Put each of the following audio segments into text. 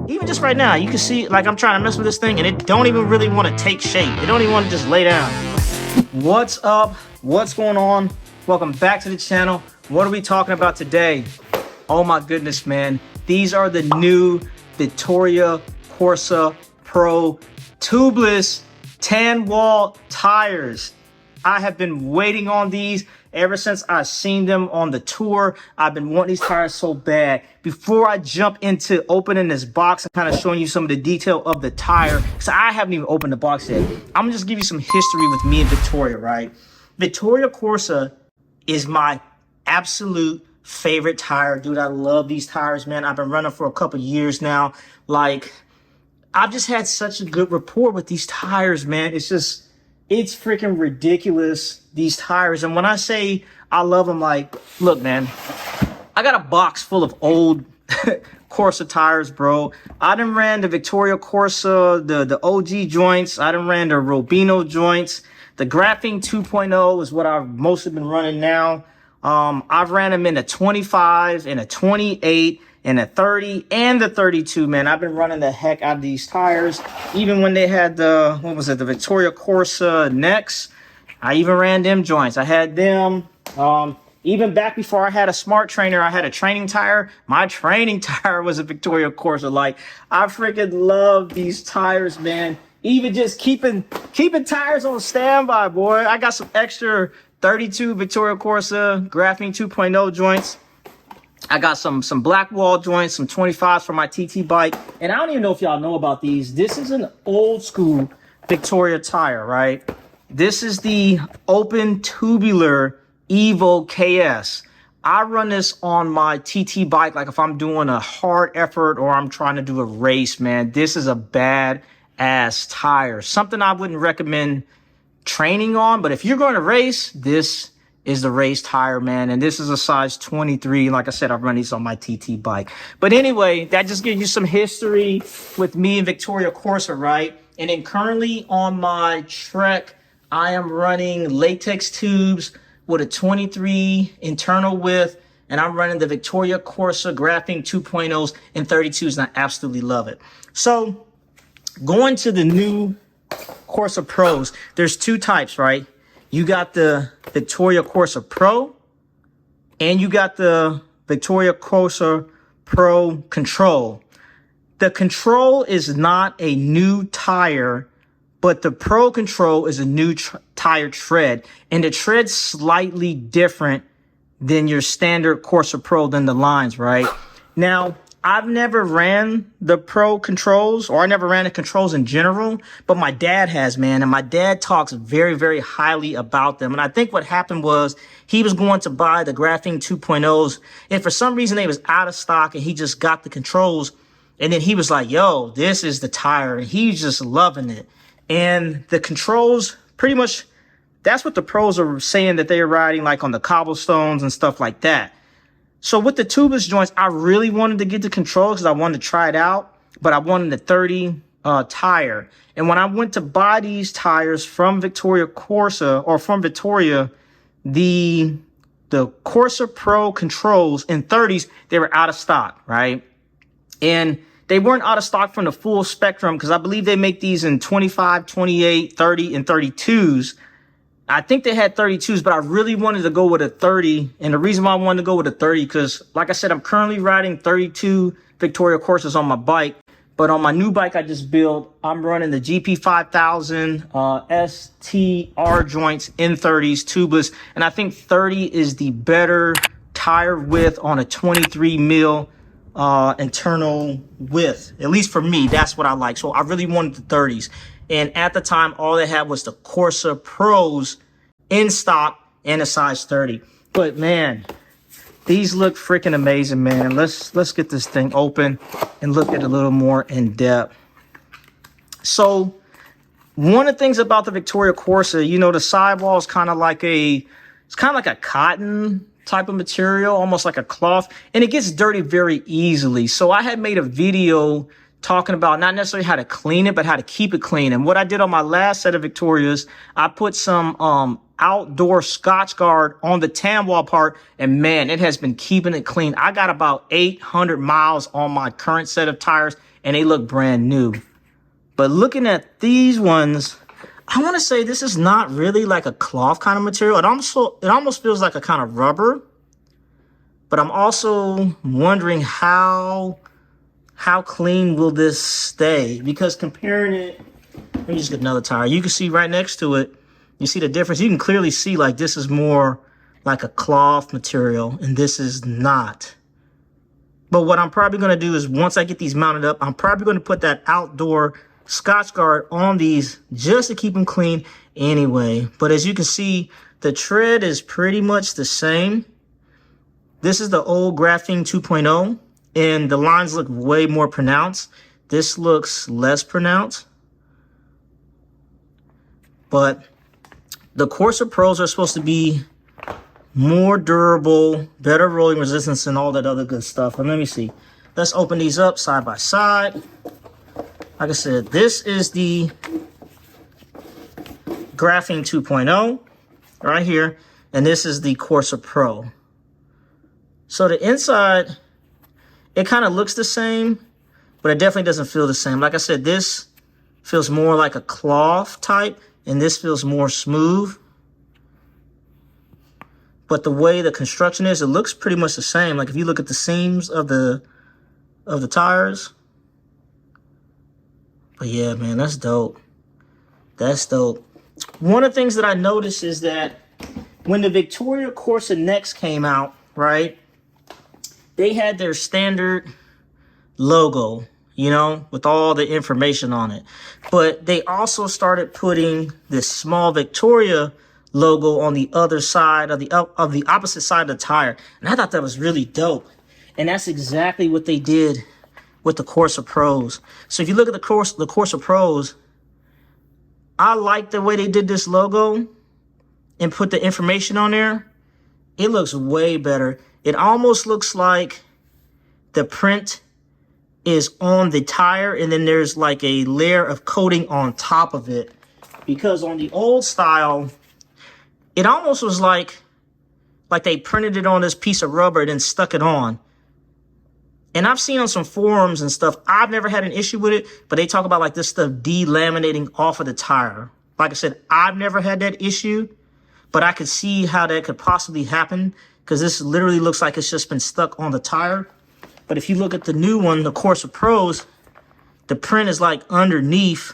even just right now, you can see, like, I'm trying to mess with this thing and it don't even really want to take shape. It don't even want to just lay down. What's up? What's going on? Welcome back to the channel. What are we talking about today? Oh my goodness, man. These are the new Vittoria Corsa Pro Tubeless TanWalled tires. I have been waiting on these ever since I seen them on the tour. I've been wanting these tires so bad. Before I jump into opening this box and kind of showing you some of the detail of the tire, because I haven't even opened the box yet, I'm gonna just give you some history with me and Vittoria, right? Vittoria Corsa is my absolute favorite tire. Dude, I love these tires, man. I've been running for a couple years now. Like, I've just had such a good rapport with these tires, man. It's freaking ridiculous, these tires. And when I say I love them, like, look, man, I got a box full of old Corsa tires, bro. I done ran the Vittoria Corsa, the OG joints. I done ran the Robino joints. The Graphene 2.0 is what I've mostly been running now. I've ran them in a 25, in a 28, in a 30, and the 32, man. I've been running the heck out of these tires. Even when they had the, what was it, the Vittoria Corsa N.EXT, I even ran them joints. I had them. Even back before I had a smart trainer, I had a training tire. My training tire was a Vittoria Corsa. Like, I freaking love these tires, man. Even just keeping tires on standby, boy. I got some extra 32 Vittoria Corsa Graphene 2.0 joints. I got some black wall joints, some 25s for my TT bike. And I don't even know if y'all know about these. This is an old school Vittoria tire, right? This is the open tubular Evo KS. I run this on my TT bike, like if I'm doing a hard effort or I'm trying to do a race, man. This is a bad ass tire. Something I wouldn't recommend training on, but if you're going to race, this is the race tire, man. And this is a size 23. Like I said, I run these on my TT bike. But anyway, that just gives you some history with me and Vittoria Corsa, right? And then currently on my Trek, I am running latex tubes with a 23 internal width, and I'm running the Vittoria Corsa Graphene 2.0s and 32s, and I absolutely love it. So going to the new Corsa Pros, there's two types, right? You got the Vittoria Corsa Pro and you got the Vittoria Corsa Pro Control. The Control is not a new tire, but the Pro Control is a new tire tread, and the tread's slightly different than your standard Corsa Pro than the lines, right? Now, I've never ran the Pro Controls, or I never ran the controls in general, but my dad has, man. And my dad talks very, very highly about them. And I think what happened was he was going to buy the Graphene 2.0s, and for some reason they was out of stock, and he just got the controls. And then he was like, yo, this is the tire. And he's just loving it. And the controls, pretty much, that's what the pros are saying that they're riding, like on the cobblestones and stuff like that. So with the tubeless joints, I really wanted to get the controls because I wanted to try it out, but I wanted the 30 tire. And when I went to buy these tires from Vittoria Corsa, or from Vittoria, the Corsa Pro controls in 30s, they were out of stock, right? And they weren't out of stock from the full spectrum, because I believe they make these in 25, 28, 30, and 32s. I think they had 32s, but I really wanted to go with a 30. And the reason why I wanted to go with a 30, because like I said, I'm currently riding 32 Vittoria Corsas on my bike. But on my new bike I just built, I'm running the GP5000 STR joints in 30s tubeless. And I think 30 is the better tire width on a 23 mil internal width. At least for me, that's what I like. So I really wanted the 30s. And at the time, all they had was the Corsa Pros in stock and a size 30. But man, these look freaking amazing, man. Let's get this thing open and look at it a little more in depth. So one of the things about the Vittoria Corsa, you know, the sidewall is kind of like a cotton type of material, almost like a cloth, and it gets dirty very easily. So I had made a video talking about not necessarily how to clean it, but how to keep it clean. And what I did on my last set of Vittorias, I put some outdoor Scotch Guard on the TanWalled part, and man, it has been keeping it clean. I got about 800 miles on my current set of tires, and they look brand new. But looking at these ones, I want to say this is not really like a cloth kind of material. It almost feels like a kind of rubber. But I'm also wondering how clean will this stay? Because comparing it, let me just get another tire. You can see right next to it, you see the difference. You can clearly see like this is more like a cloth material and this is not. But what I'm probably going to do is once I get these mounted up, I'm probably going to put that outdoor Scotch guard on these just to keep them clean anyway. But as you can see, the tread is pretty much the same. This is the old Graphene 2.0 and the lines look way more pronounced. This looks less pronounced. But the Corsa Pros are supposed to be more durable, better rolling resistance, and all that other good stuff. And let me see. Let's open these up side by side. Like I said, this is the Graphene 2.0 right here. And this is the Corsa Pro. So the inside, it kind of looks the same, but it definitely doesn't feel the same. Like I said, this feels more like a cloth type, and this feels more smooth. But the way the construction is, it looks pretty much the same. Like if you look at the seams of the tires. But yeah, man, that's dope. That's dope. One of the things that I noticed is that when the Vittoria Corsa NEXT came out, right, they had their standard logo, you know, with all the information on it. But they also started putting this small Vittoria logo on the other side of the opposite side of the tire. And I thought that was really dope. And that's exactly what they did with the Corsa Pros. So if you look at the Corsa Pros, I like the way they did this logo and put the information on there. It looks way better. It almost looks like the print is on the tire and then there's like a layer of coating on top of it. Because on the old style, it almost was like they printed it on this piece of rubber and then stuck it on. And I've seen on some forums and stuff, I've never had an issue with it, but they talk about like this stuff delaminating off of the tire. Like I said, I've never had that issue, but I could see how that could possibly happen because this literally looks like it's just been stuck on the tire. But if you look at the new one, the Corsa Pros, the print is like underneath,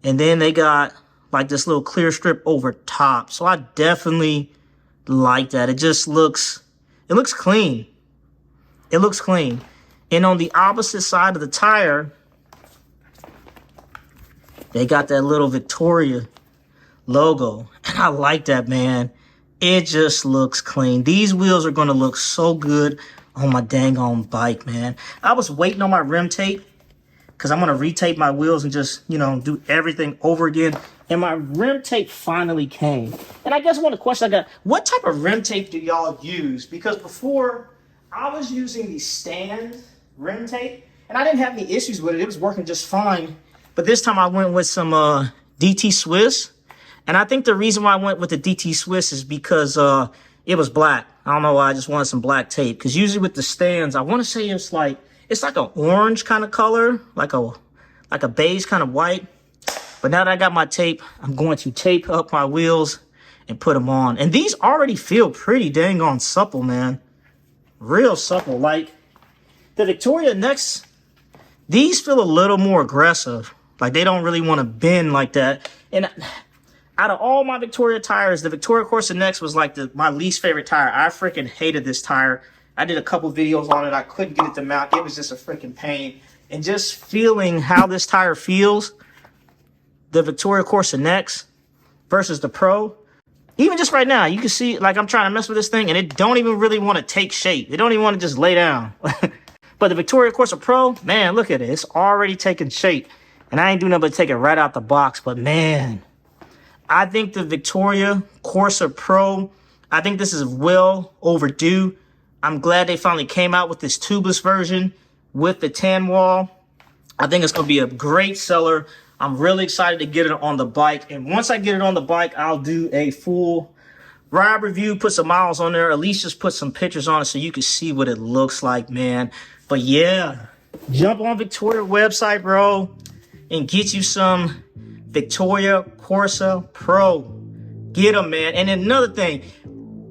and then they got like this little clear strip over top. So I definitely like that. It just looks, it looks clean. It looks clean. And on the opposite side of the tire, they got that little Vittoria logo. And I like that, man. It just looks clean. These wheels are going to look so good on my dang on bike, man. I was waiting on my rim tape because I'm going to retape my wheels and just, you know, do everything over again. And my rim tape finally came. And I guess one of the questions I got, what type of rim tape do y'all use? Because before, I was using the stand rim tape, and I didn't have any issues with it. It was working just fine. But this time I went with some DT Swiss. And I think the reason why I went with the DT Swiss is because it was black. I don't know why, I just wanted some black tape. Because usually with the stands, I want to say it's like an orange kind of color, like a beige kind of white. But now that I got my tape, I'm going to tape up my wheels and put them on. And these already feel pretty dang on supple, man. Real supple. Like the Vittoria NEXT, these feel a little more aggressive. Like they don't really want to bend like that. And out of all my Vittoria tires, the Vittoria Corsa NEXT was like my least favorite tire. I freaking hated this tire. I did a couple videos on it. I couldn't get it to mount. It was just a freaking pain. And just feeling how this tire feels, the Vittoria Corsa NEXT versus the Pro, even just right now, you can see, like, I'm trying to mess with this thing, and it don't even really want to take shape. It don't even want to just lay down. But the Vittoria Corsa Pro, man, look at it. It's already taking shape. And I ain't doing nothing but take it right out the box. But, man, I think the Vittoria Corsa Pro, I think this is well overdue. I'm glad they finally came out with this tubeless version with the TanWalled. I think it's going to be a great seller. I'm really excited to get it on the bike. And once I get it on the bike, I'll do a full ride review, put some miles on there, at least just put some pictures on it so you can see what it looks like, man. But yeah, Jump on Vittoria website, bro, and get you some Vittoria Corsa Pro. Get them, man. And another thing,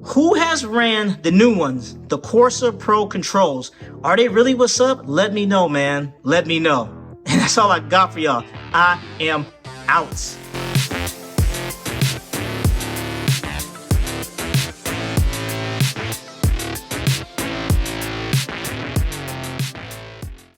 who has ran the new ones, the Corsa Pro controls? Are they really what's up? Let me know, man. Let me know. And that's all I got for y'all. I am out.